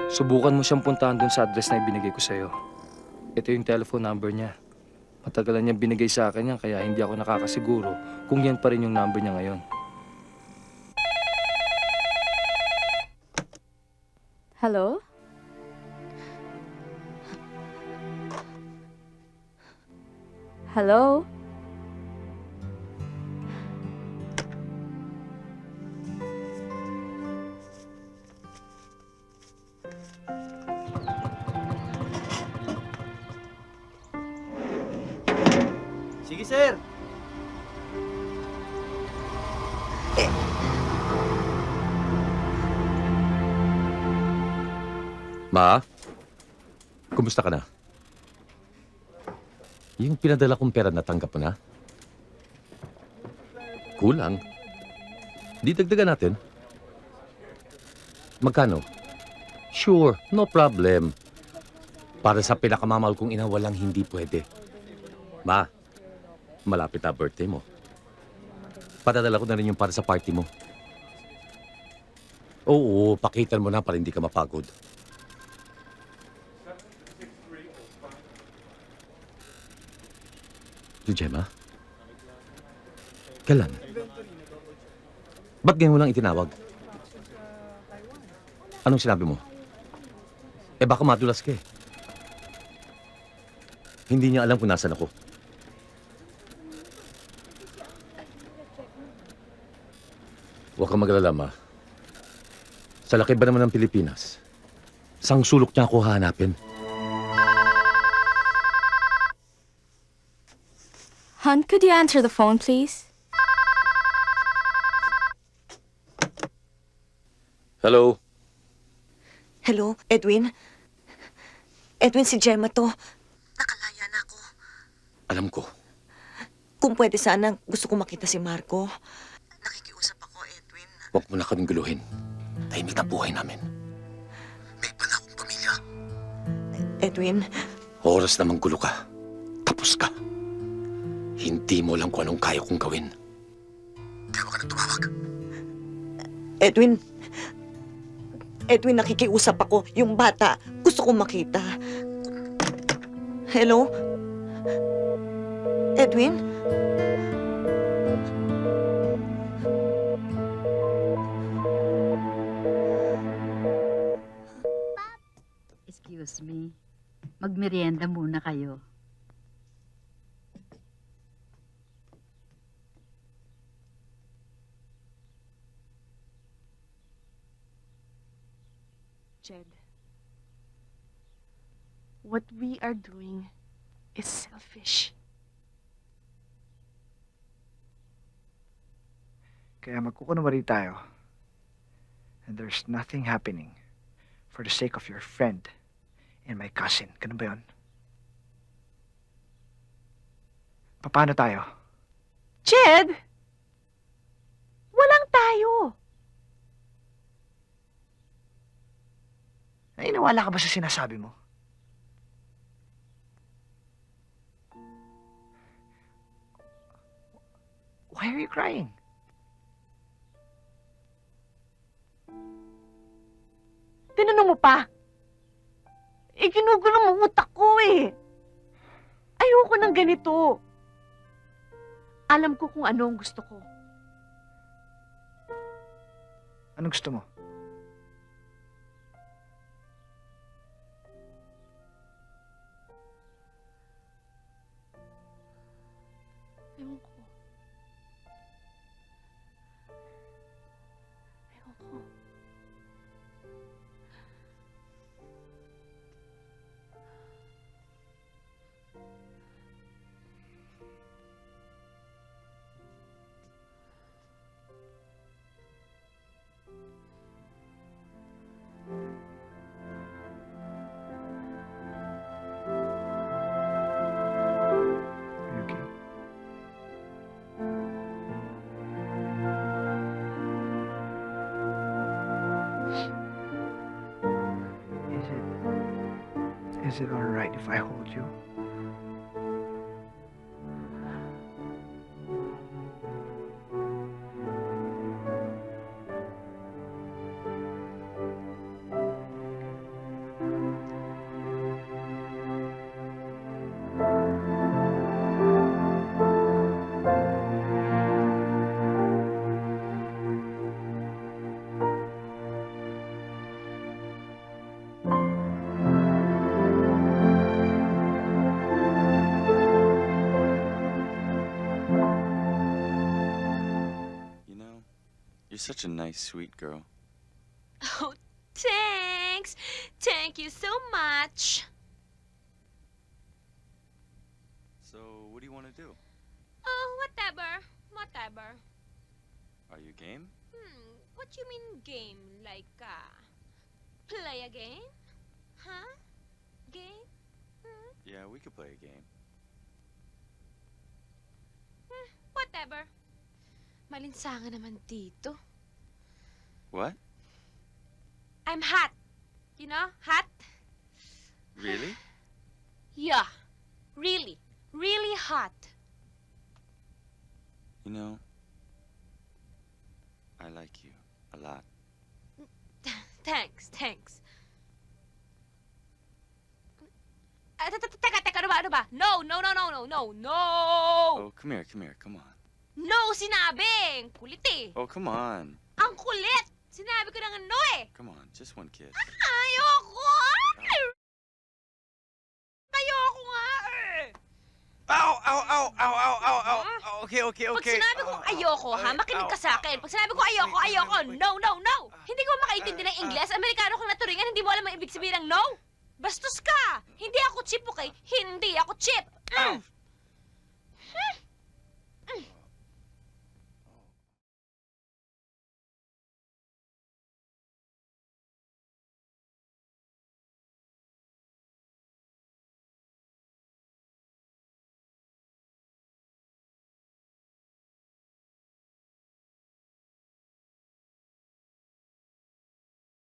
Subukan mo siyang puntahan dun sa address na ibinigay ko sa'yo. Ito yung telephone number niya. Matagalan niyang binigay sa akin yan, kaya hindi ako nakakasiguro kung yan pa rin yung number niya ngayon. Hello? Hello? Sige, sir. Ma, kumusta ka na? Yung pinadala kong pera natanggap mo na? Kulang. Di dagdagan natin. Magkano? Sure, no problem. Para sa pinakamamahal kong ina, walang hindi pwede. Ma, malapit na birthday mo. Patadala ko na rin yung para sa party mo. Oo, pakitan mo na para hindi ka mapagod. Si Gemma? Kailan? Ba't ngayon mo lang itinawag? Anong sinabi mo? Eh baka madulas ka eh. Hindi niya alam kung nasan ako. Huwag kang mag-alala, Ma. Sa laki ba naman ng Pilipinas, sang sulok niya ako hahanapin. Hon, could you answer the phone, please? Hello? Hello, Edwin? Edwin, si Gemma to. Nakalaya na ako. Alam ko. Kung pwede sana, gusto ko makita si Marco. Nakikiusap ako, Edwin. Huwag mo na kaming guluhin. Tahimik na buhay namin. May iba na akong pamilya. Edwin, Oras na manggulo ka. Tapos ka. Hindi mo lang kung anong kaya kong gawin. Kaya huwag ka na tumawag. Edwin. Edwin, nakikiusap ako. Yung bata, gusto kong makita. Hello? Edwin? Excuse me. Magmerienda muna kayo. Jed, what we are doing is selfish. Kaya magkukunwari tayo. And there's nothing happening for the sake of your friend and my cousin. Ganun ba yun? Paano tayo? Jed! Walang tayo! Naniniwala ka ba sa sinasabi mo? Why are you crying? Tinanong mo pa? Ginugulo mo utak ko eh. Ayoko ng ganito. Alam ko kung ano ang gusto ko. Anong gusto mo? Ewan ko. Ewan ko. Are you okay? Is it all right if I hold you? such a nice, sweet girl. Oh, thanks. Thank you so much. So, what do you want to do? Oh, whatever. Whatever. Are you game? What you mean game? Like, play a game? Huh? Game? Yeah, we could play a game. Whatever. Malinsangan naman dito. What? I'm hot. You know, hot? Really? Yeah. Really. Really hot. You know, I like you a lot. Thanks, thanks. Teka, ano ba? No! Oh, come here, come on. No, sinabi! Ang kulit eh. Oh, come on. Ang kulit! Sinabi ko na nga no eh. Come on, just one kiss. Ayoko! Ayoko nga eh. Ow, ow, ow, ow, ow, ow, ow. Okay. Pag sinabi kong ayoko, ha, makinig ka sa akin. Pag sinabi ko ayoko, no. Hindi ko makaintindi ng Ingles. Amerikano kang naturingan, hindi mo alam ang ibig sabihin ng no. Bastos ka! Hindi ako chip, okay? Hindi ako chip!